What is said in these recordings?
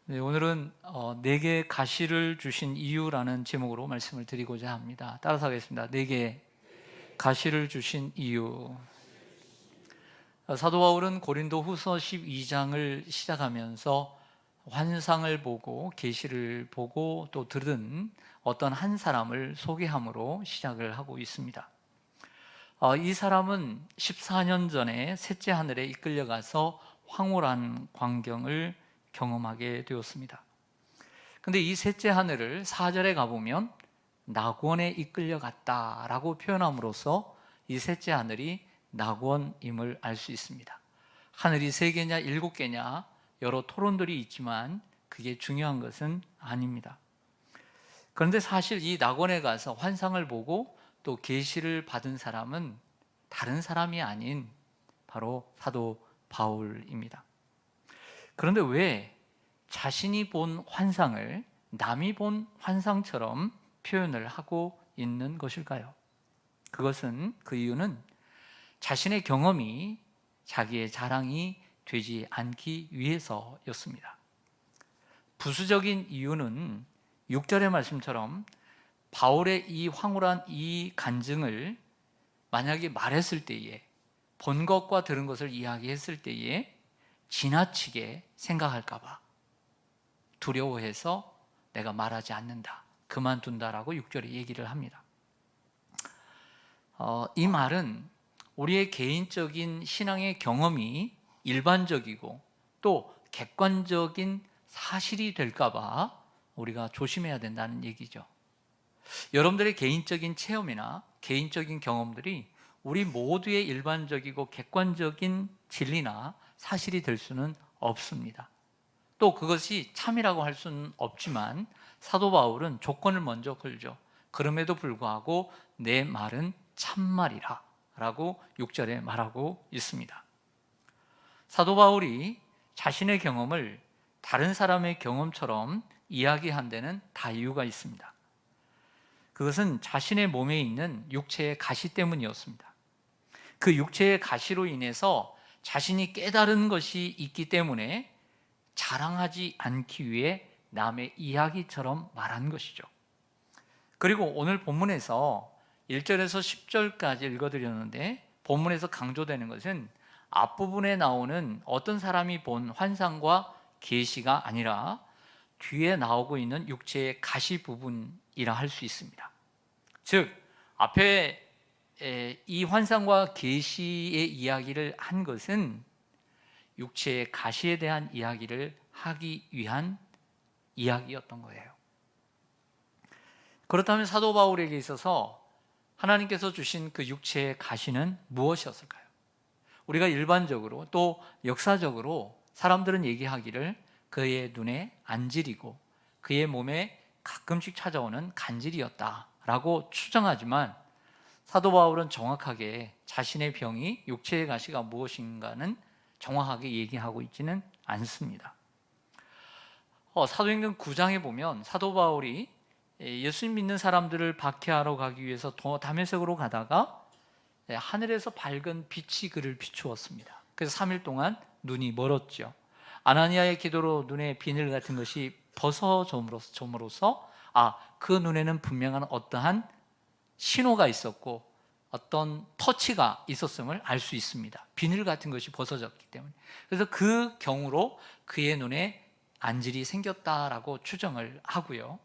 네, 오늘은 내게 가시를 주신 이유라는 제목으로 말씀을 드리고자 합니다. 따라서 하겠습니다. 내게 가시를 주신 이유. 사도 바울은 고린도 후서 12장을 시작하면서 환상을 보고 계시를 보고 또 들은 어떤 한 사람을 소개함으로 시작을 하고 있습니다. 이 사람은 14년 전에 셋째 하늘에 이끌려가서 황홀한 광경을 경험하게 되었습니다. 근데 이 셋째 하늘을 4절에 가보면 낙원에 이끌려갔다라고 표현함으로써 이 셋째 하늘이 낙원임을 알 수 있습니다. 하늘이 3개냐 7개냐 여러 토론들이 있지만 그게 중요한 것은 아닙니다. 그런데 사실 이 낙원에 가서 환상을 보고 또 계시를 받은 사람은 다른 사람이 아닌 바로 사도 바울입니다. 그런데 왜 자신이 본 환상을 남이 본 환상처럼 표현을 하고 있는 것일까요? 그 이유는 자신의 경험이 자기의 자랑이 되지 않기 위해서였습니다. 부수적인 이유는 6절의 말씀처럼 바울의 이 황홀한 이 간증을 만약에 말했을 때에 본 것과 들은 것을 이야기했을 때에 지나치게 생각할까 봐 두려워해서 내가 말하지 않는다, 그만둔다라고 6절에 얘기를 합니다. 이 말은 우리의 개인적인 신앙의 경험이 일반적이고 또 객관적인 사실이 될까 봐 우리가 조심해야 된다는 얘기죠. 여러분들의 개인적인 체험이나 개인적인 경험들이 우리 모두의 일반적이고 객관적인 진리나 사실이 될 수는 없습니다. 또 그것이 참이라고 할 수는 없지만 사도 바울은 조건을 먼저 걸죠. 그럼에도 불구하고 내 말은 참말이라 라고 6절에 말하고 있습니다. 사도 바울이 자신의 경험을 다른 사람의 경험처럼 이야기한 데는 다 이유가 있습니다. 그것은 자신의 몸에 있는 육체의 가시 때문이었습니다. 그 육체의 가시로 인해서 자신이 깨달은 것이 있기 때문에 자랑하지 않기 위해 남의 이야기처럼 말한 것이죠. 그리고 오늘 본문에서 1절에서 10절까지 읽어드렸는데 본문에서 강조되는 것은 앞부분에 나오는 어떤 사람이 본 환상과 계시가 아니라 뒤에 나오고 있는 육체의 가시 부분이라 할 수 있습니다. 즉 앞에 이 환상과 계시의 이야기를 한 것은 육체의 가시에 대한 이야기를 하기 위한 이야기였던 거예요. 그렇다면 사도 바울에게 있어서 하나님께서 주신 그 육체의 가시는 무엇이었을까요? 우리가 일반적으로 또 역사적으로 사람들은 얘기하기를 그의 눈에 안질이고 그의 몸에 가끔씩 찾아오는 간질이었다라고 추정하지만 사도 바울은 정확하게 자신의 병이 육체의 가시가 무엇인가는 정확하게 얘기하고 있지는 않습니다. 사도행전 9장에 보면 사도 바울이 예수님 믿는 사람들을 박해하러 가기 위해서 다메섹으로 가다가 하늘에서 밝은 빛이 그를 비추었습니다. 그래서 3일 동안 눈이 멀었죠. 아나니아의 기도로 눈에 비늘 같은 것이 벗어짐으로써 그 눈에는 분명한 어떠한 신호가 있었고 어떤 터치가 있었음을 알 수 있습니다. 비늘 같은 것이 벗어졌기 때문에. 그래서 그 경우로 그의 눈에 안질이 생겼다라고 추정을 하고요.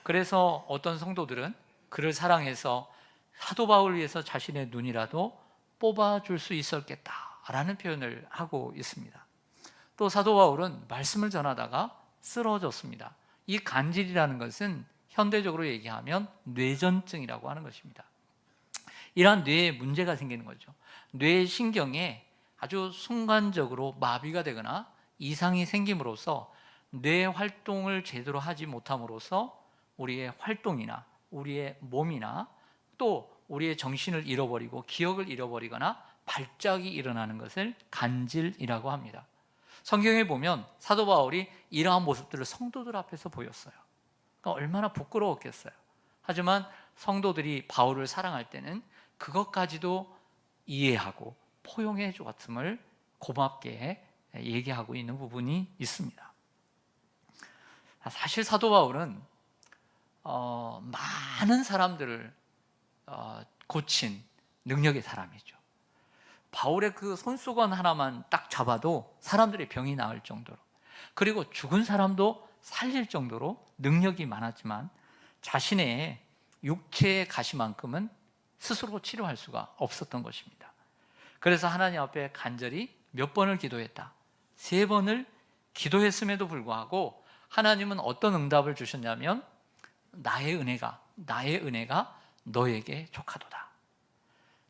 그래서 어떤 성도들은 그를 사랑해서 사도 바울을 위해서 자신의 눈이라도 뽑아줄 수 있었겠다라는 표현을 하고 있습니다. 또 사도 바울은 말씀을 전하다가 쓰러졌습니다. 이 간질이라는 것은 현대적으로 얘기하면 뇌전증이라고 하는 것입니다. 이러한 뇌에 문제가 생기는 거죠. 뇌 신경에 아주 순간적으로 마비가 되거나 이상이 생김으로써 뇌 활동을 제대로 하지 못함으로써 우리의 활동이나 우리의 몸이나 또 우리의 정신을 잃어버리고 기억을 잃어버리거나 발작이 일어나는 것을 간질이라고 합니다. 성경에 보면 사도 바울이 이러한 모습들을 성도들 앞에서 보였어요. 그러니까 얼마나 부끄러웠겠어요. 하지만 성도들이 바울을 사랑할 때는 그것까지도 이해하고 포용해 주었음을 고맙게 얘기하고 있는 부분이 있습니다. 사실 사도 바울은 많은 사람들을 고친 능력의 사람이죠. 바울의 그 손수건 하나만 딱 잡아도 사람들의 병이 나을 정도로, 그리고 죽은 사람도 살릴 정도로 능력이 많았지만 자신의 육체의 가시만큼은 스스로 치료할 수가 없었던 것입니다. 그래서 하나님 앞에 간절히 몇 번을 기도했다. 3번을 기도했음에도 불구하고 하나님은 어떤 응답을 주셨냐면 나의 은혜가 너에게 족하도다.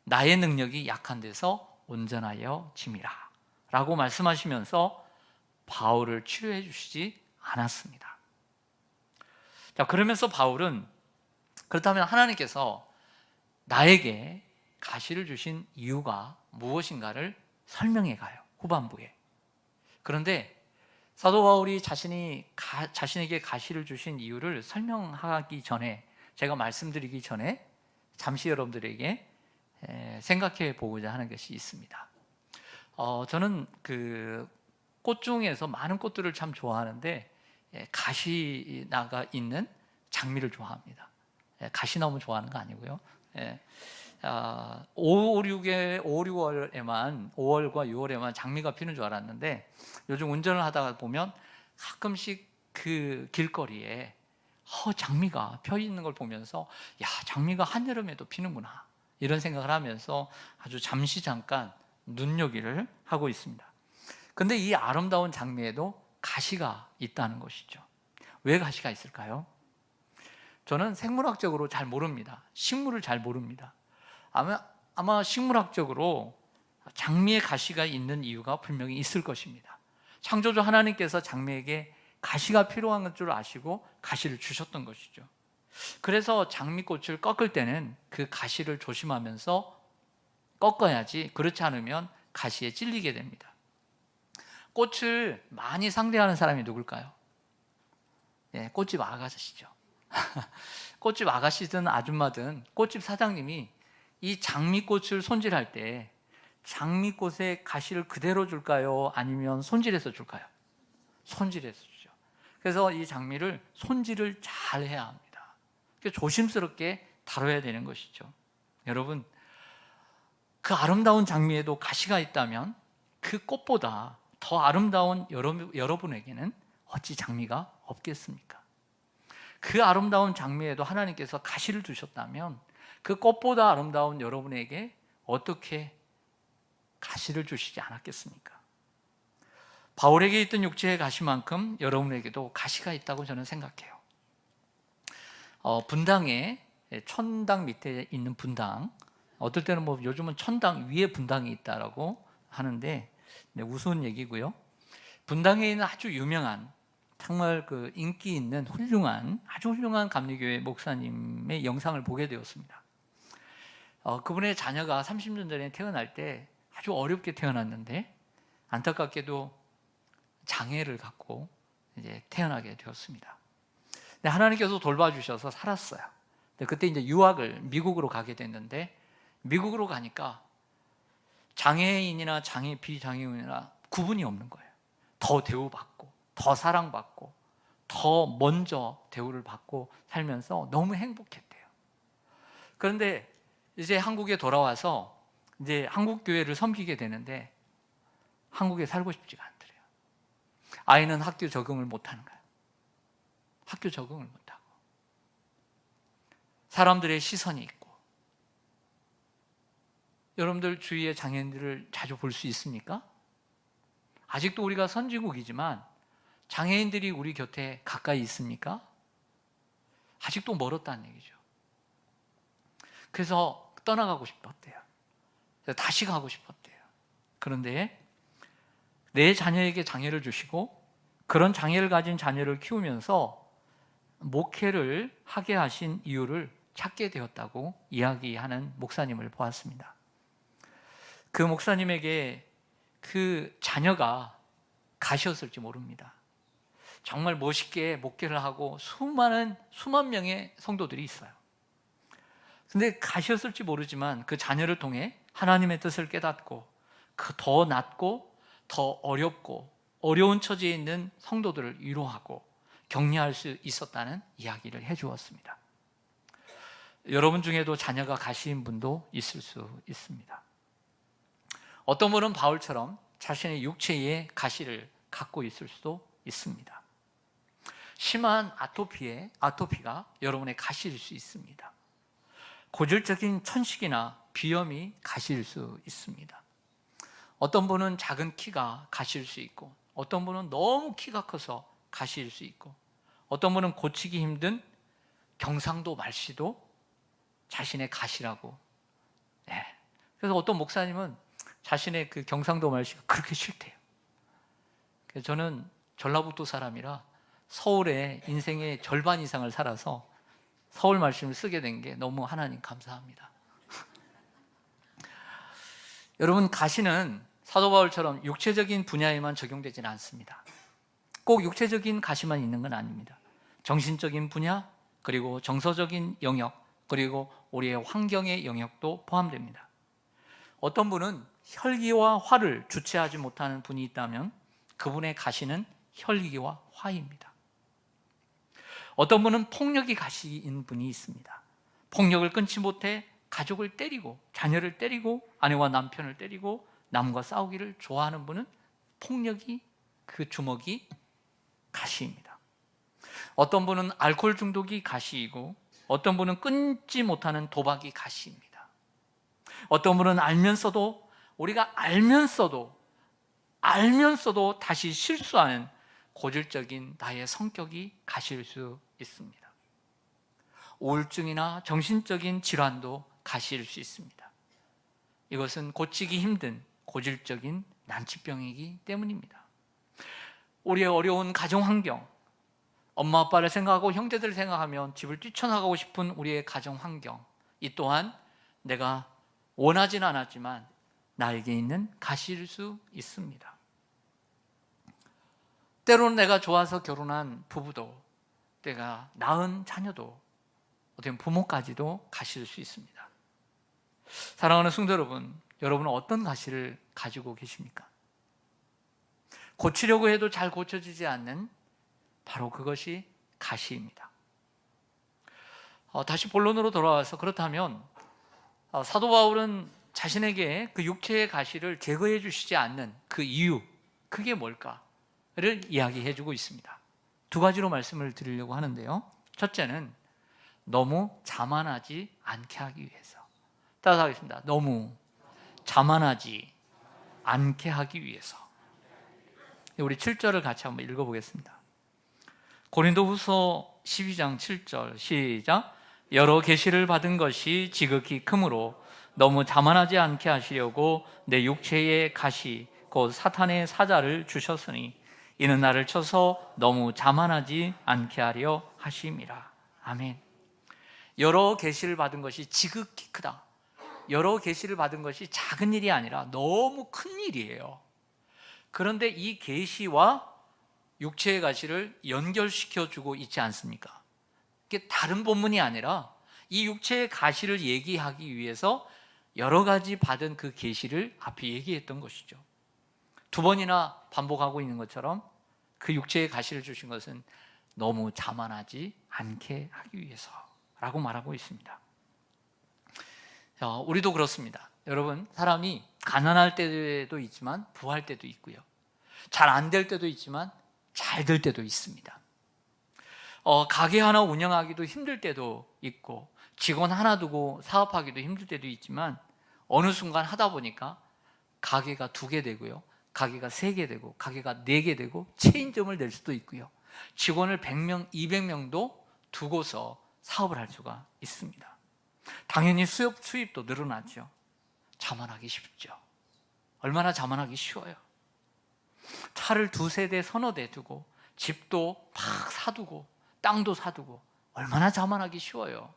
나의 능력이 약한 데서 온전하여 짐이라 라고 말씀하시면서 바울을 치료해 주시지 않았습니다. 자, 그러면서 바울은 그렇다면 하나님께서 나에게 가시를 주신 이유가 무엇인가를 설명해 가요. 후반부에. 그런데 사도 바울이 자신에게 가시를 주신 이유를 설명하기 전에, 제가 말씀드리기 전에 잠시 여러분들에게 생각해 보고자 하는 것이 있습니다. 저는 그 꽃 중에서 많은 꽃들을 참 좋아하는데 가시나가 있는 장미를 좋아합니다. 가시나무 좋아하는 거 아니고요. 5, 6월에만 5월과 6월에만 장미가 피는 줄 알았는데 요즘 운전을 하다가 보면 가끔씩 그 길거리에 장미가 펴 있는 걸 보면서 야, 장미가 한여름에도 피는구나 이런 생각을 하면서 아주 잠깐 눈요기를 하고 있습니다. 근데 이 아름다운 장미에도 가시가 있다는 것이죠. 왜 가시가 있을까요? 저는 생물학적으로 잘 모릅니다. 식물을 잘 모릅니다. 아마 식물학적으로 장미에 가시가 있는 이유가 분명히 있을 것입니다. 창조주 하나님께서 장미에게 가시가 필요한 줄 아시고 가시를 주셨던 것이죠. 그래서 장미꽃을 꺾을 때는 그 가시를 조심하면서 꺾어야지, 그렇지 않으면 가시에 찔리게 됩니다. 꽃을 많이 상대하는 사람이 누굴까요? 꽃집 아가씨죠. 꽃집 아가씨든 아줌마든 꽃집 사장님이 이 장미꽃을 손질할 때 장미꽃에 가시를 그대로 줄까요? 아니면 손질해서 줄까요? 손질해서 주죠. 그래서 이 장미를 손질을 잘 해야 합니다. 조심스럽게 다뤄야 되는 것이죠. 여러분, 그 아름다운 장미에도 가시가 있다면 그 꽃보다 더 아름다운 여러분에게는 어찌 장미가 없겠습니까? 그 아름다운 장미에도 하나님께서 가시를 주셨다면 그 꽃보다 아름다운 여러분에게 어떻게 가시를 주시지 않았겠습니까? 바울에게 있던 육체의 가시만큼 여러분에게도 가시가 있다고 저는 생각해요. 분당에, 천당 밑에 있는 분당, 어떨 때는 요즘은 천당 위에 분당이 있다라고 하는데 우스운 얘기고요. 분당에 있는 아주 유명한, 정말 그 인기 있는 아주 훌륭한 감리교회 목사님의 영상을 보게 되었습니다. 그분의 자녀가 30년 전에 태어날 때 아주 어렵게 태어났는데 안타깝게도 장애를 갖고 이제 태어나게 되었습니다. 근데 하나님께서 돌봐주셔서 살았어요. 근데 그때 이제 유학을 미국으로 가게 됐는데 미국으로 가니까 장애인이나 비장애인이나 구분이 없는 거예요. 더 대우받고, 더 사랑받고, 더 먼저 대우를 받고 살면서 너무 행복했대요. 그런데 이제 한국에 돌아와서 이제 한국 교회를 섬기게 되는데 한국에 살고 싶지가 않더래요. 아이는 학교 적응을 못하는 거예요. 학교 적응을 못하고 사람들의 시선이 있고. 여러분들 주위에 장애인들을 자주 볼 수 있습니까? 아직도 우리가 선진국이지만 장애인들이 우리 곁에 가까이 있습니까? 아직도 멀었다는 얘기죠. 그래서 떠나가고 싶었대요. 다시 가고 싶었대요. 그런데 내 자녀에게 장애를 주시고 그런 장애를 가진 자녀를 키우면서 목회를 하게 하신 이유를 찾게 되었다고 이야기하는 목사님을 보았습니다. 그 목사님에게 그 자녀가 가시였을지 모릅니다. 정말 멋있게 목회를 하고 수만 명의 성도들이 있어요. 근데 가시였을지 모르지만 그 자녀를 통해 하나님의 뜻을 깨닫고 그 더 낮고 더 어렵고 어려운 처지에 있는 성도들을 위로하고 격려할 수 있었다는 이야기를 해주었습니다. 여러분 중에도 자녀가 가시인 분도 있을 수 있습니다. 어떤 분은 바울처럼 자신의 육체에 가시를 갖고 있을 수도 있습니다. 심한 아토피가 여러분의 가시일 수 있습니다. 고질적인 천식이나 비염이 가시일 수 있습니다. 어떤 분은 작은 키가 가시일 수 있고, 어떤 분은 너무 키가 커서 가시일 수 있고, 어떤 분은 고치기 힘든 경상도 말씨도 자신의 가시라고. 그래서 어떤 목사님은 자신의 그 경상도 말씨가 그렇게 싫대요. 그래서 저는 전라북도 사람이라 서울에 인생의 절반 이상을 살아서 서울 말씀을 쓰게 된 게 너무 하나님 감사합니다. 여러분, 가시는 사도 바울처럼 육체적인 분야에만 적용되지는 않습니다. 꼭 육체적인 가시만 있는 건 아닙니다. 정신적인 분야, 그리고 정서적인 영역, 그리고 우리의 환경의 영역도 포함됩니다. 어떤 분은 혈기와 화를 주체하지 못하는 분이 있다면 그분의 가시는 혈기와 화입니다. 어떤 분은 폭력이 가시인 분이 있습니다. 폭력을 끊지 못해 가족을 때리고, 자녀를 때리고, 아내와 남편을 때리고, 남과 싸우기를 좋아하는 분은 폭력이, 그 주먹이 가시입니다. 어떤 분은 알코올 중독이 가시이고, 어떤 분은 끊지 못하는 도박이 가시입니다. 어떤 분은 우리가 알면서도 다시 실수하는 고질적인 나의 성격이 가시일 수 있습니다. 우울증이나 정신적인 질환도 가시일 수 있습니다. 이것은 고치기 힘든 고질적인 난치병이기 때문입니다. 우리의 어려운 가정 환경, 엄마 아빠를 생각하고 형제들을 생각하면 집을 뛰쳐나가고 싶은 우리의 가정 환경, 이 또한 내가 원하진 않았지만 나에게 있는 가시일 수 있습니다. 때로는 내가 좋아서 결혼한 부부도, 내가 낳은 자녀도, 어떤 부모까지도 가시일 수 있습니다. 사랑하는 성도 여러분, 여러분은 어떤 가시를 가지고 계십니까? 고치려고 해도 잘 고쳐지지 않는 바로 그것이 가시입니다. 다시 본론으로 돌아와서, 그렇다면 사도 바울은 자신에게 그 육체의 가시를 제거해 주시지 않는 그 이유, 그게 뭘까를 이야기해 주고 있습니다. 두 가지로 말씀을 드리려고 하는데요. 첫째는 너무 자만하지 않게 하기 위해서. 따라서 하겠습니다. 너무 자만하지 않게 하기 위해서. 우리 7절을 같이 한번 읽어보겠습니다. 고린도후서 12장 7절 시작. 여러 계시를 받은 것이 지극히 크므로 너무 자만하지 않게 하시려고 내 육체의 가시 곧 사탄의 사자를 주셨으니 이는 나를 쳐서 너무 자만하지 않게 하려 하심이라. 아멘. 여러 계시를 받은 것이 지극히 크다. 여러 계시를 받은 것이 작은 일이 아니라 너무 큰 일이에요. 그런데 이 계시와 육체의 가시를 연결시켜 주고 있지 않습니까? 이게 다른 본문이 아니라 이 육체의 가시를 얘기하기 위해서 여러 가지 받은 그 계시를 앞에 얘기했던 것이죠. 두 번이나 반복하고 있는 것처럼 그 육체의 가시를 주신 것은 너무 자만하지 않게 하기 위해서라고 말하고 있습니다. 우리도 그렇습니다. 여러분, 사람이 가난할 때도 있지만 부할 때도 있고요. 잘 안 될 때도 있지만 잘 될 때도 있습니다. 가게 하나 운영하기도 힘들 때도 있고, 직원 하나 두고 사업하기도 힘들 때도 있지만, 어느 순간 하다 보니까 가게가 2개 되고요, 가게가 3개 되고, 가게가 4개 되고, 체인점을 낼 수도 있고요, 직원을 100명, 200명도 두고서 사업을 할 수가 있습니다. 당연히 수입도 늘어나죠. 자만하기 쉽죠. 얼마나 자만하기 쉬워요. 차를 2세대, 서너 대 두고, 집도 막 사두고, 땅도 사두고, 얼마나 자만하기 쉬워요.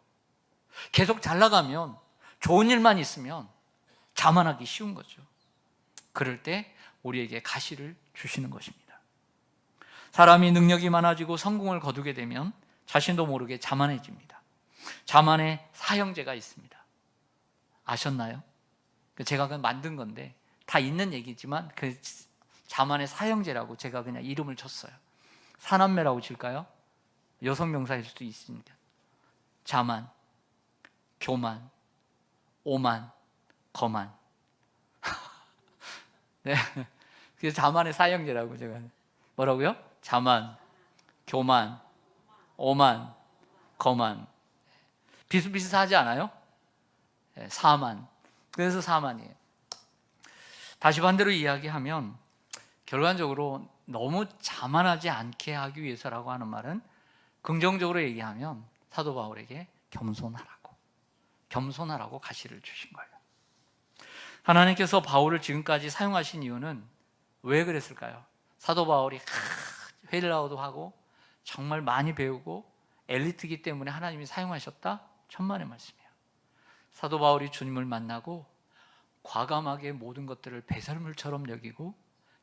계속 잘 나가면, 좋은 일만 있으면 자만하기 쉬운 거죠. 그럴 때 우리에게 가시를 주시는 것입니다. 사람이 능력이 많아지고 성공을 거두게 되면 자신도 모르게 자만해집니다. 자만의 사형제가 있습니다. 아셨나요? 제가 그냥 만든 건데, 다 있는 얘기지만 그 자만의 사형제라고 제가 그냥 이름을 줬어요. 사남매라고 칠까요? 여성 명사일 수도 있습니다. 자만, 교만, 오만, 거만. 네. 그래서 자만의 사형제라고 제가. 뭐라고요? 자만, 교만, 오만, 거만. 비슷비슷하지 않아요? 네, 사만. 그래서 사만이에요. 다시 반대로 이야기하면 결과적으로 너무 자만하지 않게 하기 위해서라고 하는 말은 긍정적으로 얘기하면 사도 바울에게 겸손하라고 가시를 주신 거예요. 하나님께서 바울을 지금까지 사용하신 이유는 왜 그랬을까요? 사도 바울이 헬라어도 하고 정말 많이 배우고 엘리트이기 때문에 하나님이 사용하셨다? 천만의 말씀이에요. 사도 바울이 주님을 만나고 과감하게 모든 것들을 배설물처럼 여기고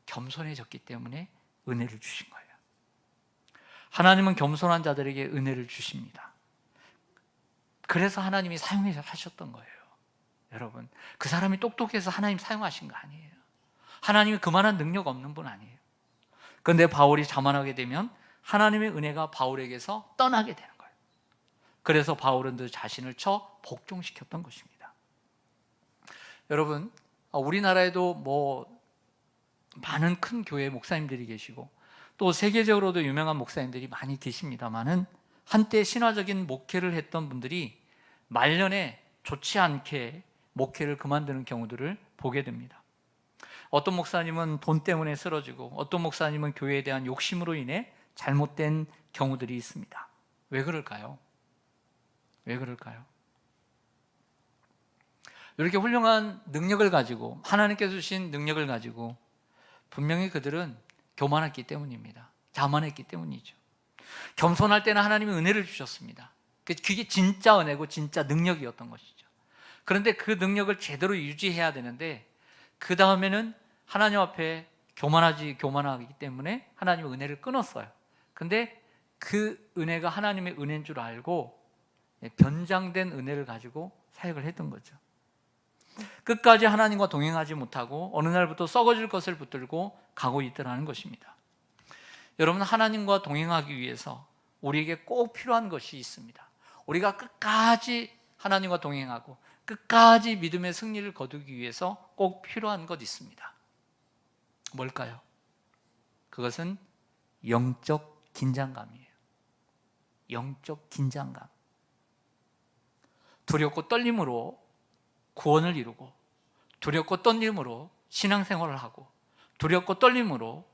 겸손해졌기 때문에 은혜를 주신 거예요. 하나님은 겸손한 자들에게 은혜를 주십니다. 그래서 하나님이 사용하셨던 거예요. 여러분, 그 사람이 똑똑해서 하나님 사용하신 거 아니에요. 하나님이 그만한 능력 없는 분 아니에요. 그런데 바울이 자만하게 되면 하나님의 은혜가 바울에게서 떠나게 되는 거예요. 그래서 바울은 그 자신을 복종시켰던 것입니다. 여러분, 우리나라에도 많은 큰 교회 목사님들이 계시고 또 세계적으로도 유명한 목사님들이 많이 계십니다만은 한때 신화적인 목회를 했던 분들이 말년에 좋지 않게 목회를 그만두는 경우들을 보게 됩니다. 어떤 목사님은 돈 때문에 쓰러지고 어떤 목사님은 교회에 대한 욕심으로 인해 잘못된 경우들이 있습니다. 왜 그럴까요? 왜 그럴까요? 이렇게 훌륭한 능력을 가지고 하나님께서 주신 능력을 가지고 분명히 그들은 교만했기 때문입니다. 자만했기 때문이죠. 겸손할 때는 하나님이 은혜를 주셨습니다. 그게 진짜 은혜고 진짜 능력이었던 것이죠. 그런데 그 능력을 제대로 유지해야 되는데 그 다음에는 하나님 앞에 교만하기 때문에 하나님의 은혜를 끊었어요. 근데 그 은혜가 하나님의 은혜인 줄 알고 변장된 은혜를 가지고 사역을 했던 거죠. 끝까지 하나님과 동행하지 못하고 어느 날부터 썩어질 것을 붙들고 가고 있더라는 것입니다. 여러분, 하나님과 동행하기 위해서 우리에게 꼭 필요한 것이 있습니다. 우리가 끝까지 하나님과 동행하고 끝까지 믿음의 승리를 거두기 위해서 꼭 필요한 것 있습니다. 뭘까요? 그것은 영적 긴장감이에요. 영적 긴장감. 두렵고 떨림으로 구원을 이루고 두렵고 떨림으로 신앙생활을 하고 두렵고 떨림으로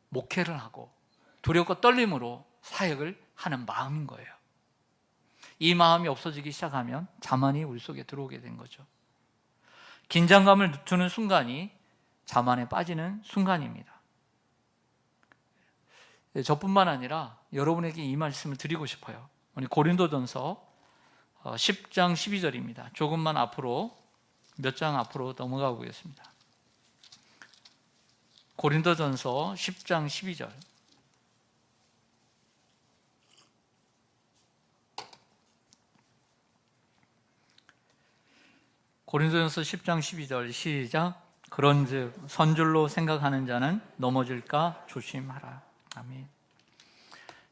목회를 하고 두렵고 떨림으로 사역을 하는 마음인 거예요. 이 마음이 없어지기 시작하면 자만이 우리 속에 들어오게 된 거죠. 긴장감을 늦추는 순간이 자만에 빠지는 순간입니다. 저뿐만 아니라 여러분에게 이 말씀을 드리고 싶어요. 우리 고린도전서 10장 12절입니다. 조금만 앞으로 몇 장 앞으로 넘어가 보겠습니다. 고린도전서 10장 12절. 고린도전서 10장 12절 시작. 그런즉 선줄로 생각하는 자는 넘어질까 조심하라. 아멘.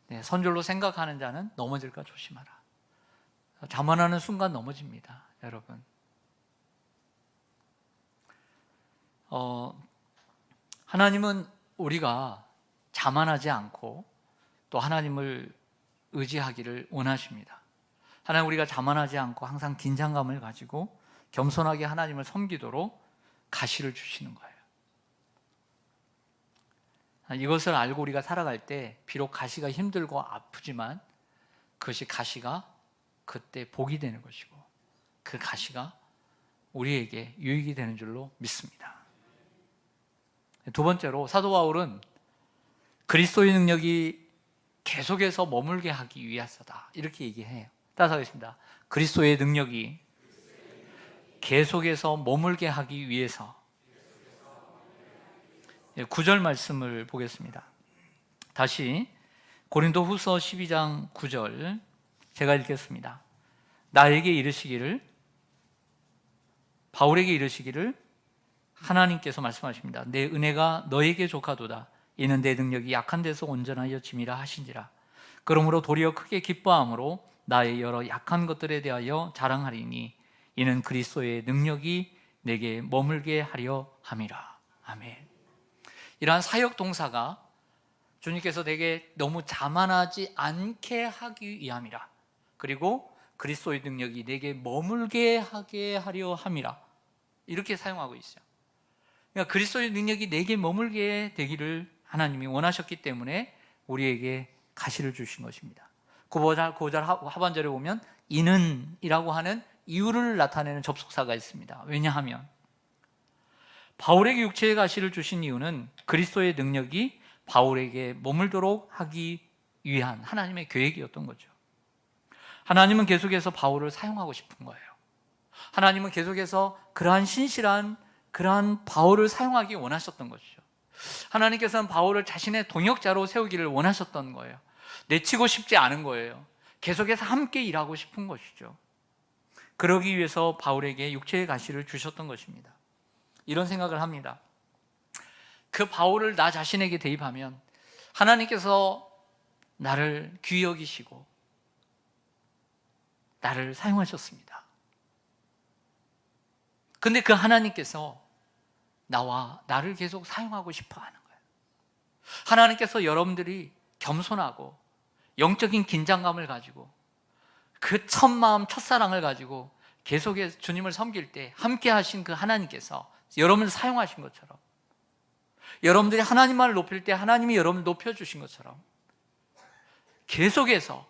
네, 선줄로 생각하는 자는 넘어질까 조심하라. 자만하는 순간 넘어집니다, 여러분. 하나님은 우리가 자만하지 않고 또 하나님을 의지하기를 원하십니다. 하나님, 우리가 자만하지 않고 항상 긴장감을 가지고 겸손하게 하나님을 섬기도록 가시를 주시는 거예요. 이것을 알고 우리가 살아갈 때 비록 가시가 힘들고 아프지만 그것이 가시가 그때 복이 되는 것이고 그 가시가 우리에게 유익이 되는 줄로 믿습니다. 두 번째로 사도 바울은 그리스도의 능력이 계속해서 머물게 하기 위해서다, 이렇게 얘기해요. 따라서 하겠습니다. 그리스도의 능력이 계속해서 머물게 하기 위해서. 9절 말씀을 보겠습니다. 다시 고린도 후서 12장 9절 제가 읽겠습니다. 나에게 이르시기를, 바울에게 이르시기를 하나님께서 말씀하십니다. 내 은혜가 너에게 족하도다. 이는 내 능력이 약한 데서 온전하여 짐이라 하신지라. 그러므로 도리어 크게 기뻐함으로 나의 여러 약한 것들에 대하여 자랑하리니 이는 그리스도의 능력이 내게 머물게 하려 함이라. 아멘. 이러한 사역 동사가 주님께서 내게 너무 자만하지 않게 하기 위함이라. 그리고 그리스도의 능력이 내게 머물게 하게 하려 함이라. 이렇게 사용하고 있어요. 그러니까 그리스도의 능력이 내게 머물게 되기를 하나님이 원하셨기 때문에 우리에게 가시를 주신 것입니다. 9절 하반절에 보면 이는 이라고 하는 이유를 나타내는 접속사가 있습니다. 왜냐하면 바울에게 육체의 가시를 주신 이유는 그리스도의 능력이 바울에게 머물도록 하기 위한 하나님의 계획이었던 거죠. 하나님은 계속해서 바울을 사용하고 싶은 거예요. 하나님은 계속해서 그러한 신실한 그러한 바울을 사용하기 원하셨던 것이죠. 하나님께서는 바울을 자신의 동역자로 세우기를 원하셨던 거예요. 내치고 싶지 않은 거예요. 계속해서 함께 일하고 싶은 것이죠. 그러기 위해서 바울에게 육체의 가시를 주셨던 것입니다. 이런 생각을 합니다. 그 바울을 나 자신에게 대입하면 하나님께서 나를 귀히 여기시고 나를 사용하셨습니다. 근데 그 하나님께서 나를 계속 사용하고 싶어 하는 거예요. 하나님께서 여러분들이 겸손하고 영적인 긴장감을 가지고 그 첫 마음, 첫사랑을 가지고 계속해서 주님을 섬길 때 함께 하신 그 하나님께서 여러분을 사용하신 것처럼, 여러분들이 하나님만을 높일 때 하나님이 여러분을 높여주신 것처럼 계속해서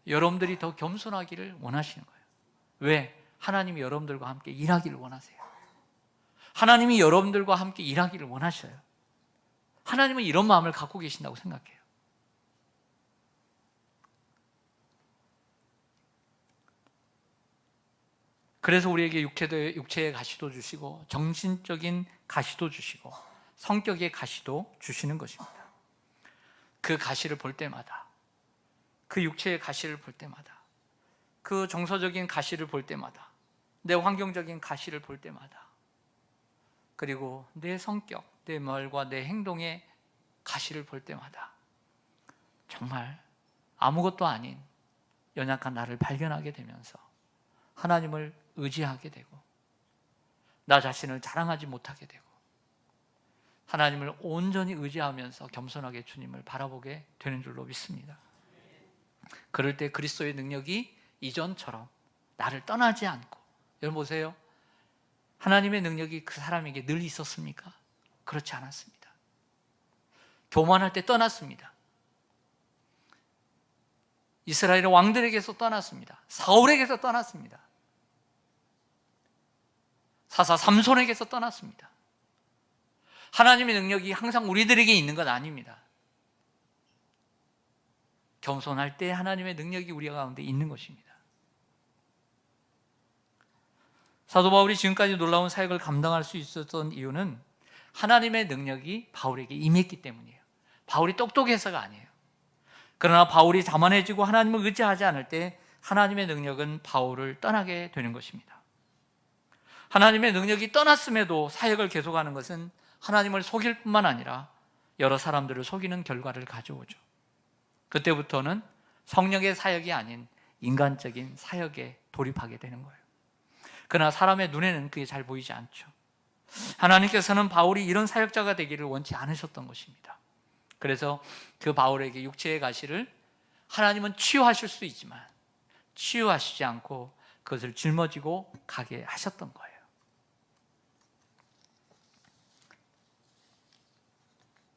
여러분들이 더 겸손하기를 원하시는 거예요. 왜? 하나님이 여러분들과 함께 일하기를 원하세요. 하나님이 여러분들과 함께 일하기를 원하셔요. 하나님은 이런 마음을 갖고 계신다고 생각해요. 그래서 우리에게 육체의 가시도 주시고 정신적인 가시도 주시고 성격의 가시도 주시는 것입니다. 그 가시를 볼 때마다, 그 육체의 가시를 볼 때마다, 그 정서적인 가시를 볼 때마다, 내 환경적인 가시를 볼 때마다, 그리고 내 성격, 내 말과 내 행동의 가시를 볼 때마다 정말 아무것도 아닌 연약한 나를 발견하게 되면서 하나님을 의지하게 되고 나 자신을 자랑하지 못하게 되고 하나님을 온전히 의지하면서 겸손하게 주님을 바라보게 되는 줄로 믿습니다. 그럴 때 그리스도의 능력이 이전처럼 나를 떠나지 않고, 여러분 보세요. 하나님의 능력이 그 사람에게 늘 있었습니까? 그렇지 않았습니다. 교만할 때 떠났습니다. 이스라엘의 왕들에게서 떠났습니다. 사울에게서 떠났습니다. 사사 삼손에게서 떠났습니다. 하나님의 능력이 항상 우리들에게 있는 건 아닙니다. 겸손할 때 하나님의 능력이 우리 가운데 있는 것입니다. 사도 바울이 지금까지 놀라운 사역을 감당할 수 있었던 이유는 하나님의 능력이 바울에게 임했기 때문이에요. 바울이 똑똑해서가 아니에요. 그러나 바울이 자만해지고 하나님을 의지하지 않을 때 하나님의 능력은 바울을 떠나게 되는 것입니다. 하나님의 능력이 떠났음에도 사역을 계속하는 것은 하나님을 속일 뿐만 아니라 여러 사람들을 속이는 결과를 가져오죠. 그때부터는 성령의 사역이 아닌 인간적인 사역에 돌입하게 되는 거예요. 그러나 사람의 눈에는 그게 잘 보이지 않죠. 하나님께서는 바울이 이런 사역자가 되기를 원치 않으셨던 것입니다. 그래서 그 바울에게 육체의 가시를 하나님은 치유하실 수 있지만 치유하시지 않고 그것을 짊어지고 가게 하셨던 거예요.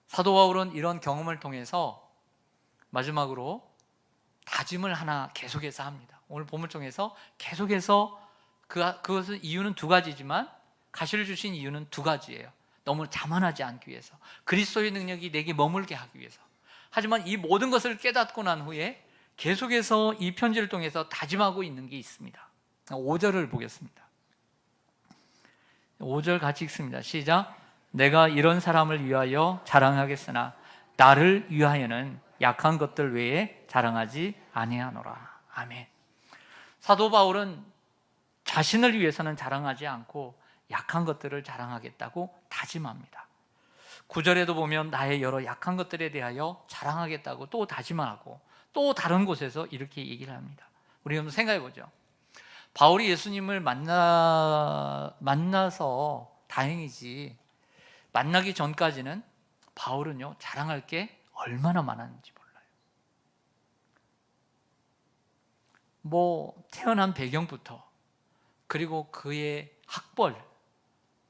사도 바울은 이런 경험을 통해서 마지막으로 다짐을 하나 계속해서 합니다. 오늘 본문 중에서 계속해서 그것은 이유는 두 가지지만 가시를 주신 이유는 두 가지예요. 너무 자만하지 않기 위해서, 그리스도의 능력이 내게 머물게 하기 위해서. 하지만 이 모든 것을 깨닫고 난 후에 계속해서 이 편지를 통해서 다짐하고 있는 게 있습니다. 5절을 보겠습니다. 5절 같이 읽습니다. 시작. 내가 이런 사람을 위하여 자랑하겠으나 나를 위하여는 약한 것들 외에 자랑하지 아니하노라. 아멘. 사도 바울은 자신을 위해서는 자랑하지 않고 약한 것들을 자랑하겠다고 다짐합니다. 9절에도 보면 나의 여러 약한 것들에 대하여 자랑하겠다고 또 다짐하고, 또 다른 곳에서 이렇게 얘기를 합니다. 우리 한번 생각해 보죠. 바울이 예수님을 만나서 다행이지, 만나기 전까지는 바울은요, 자랑할 게 얼마나 많았는지 몰라요. 뭐 태어난 배경부터, 그리고 그의 학벌,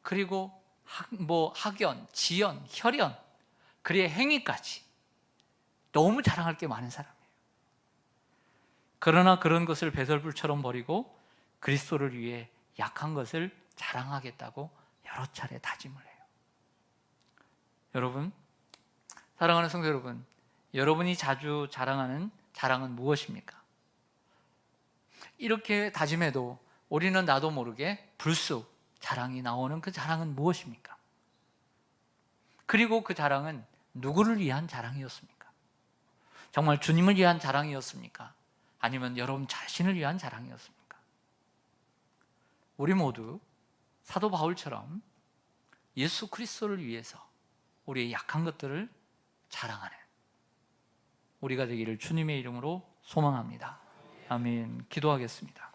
그리고 학연, 지연, 혈연, 그의 행위까지 너무 자랑할 게 많은 사람이에요. 그러나 그런 것을 배설물처럼 버리고 그리스도를 위해 약한 것을 자랑하겠다고 여러 차례 다짐을 해요. 여러분, 사랑하는 성도 여러분, 여러분이 자주 자랑하는 자랑은 무엇입니까? 이렇게 다짐해도 우리는 나도 모르게 불쑥 자랑이 나오는 그 자랑은 무엇입니까? 그리고 그 자랑은 누구를 위한 자랑이었습니까? 정말 주님을 위한 자랑이었습니까? 아니면 여러분 자신을 위한 자랑이었습니까? 우리 모두 사도 바울처럼 예수 그리스도를 위해서 우리의 약한 것들을 자랑하는 우리가 되기를 주님의 이름으로 소망합니다. 아멘. 기도하겠습니다.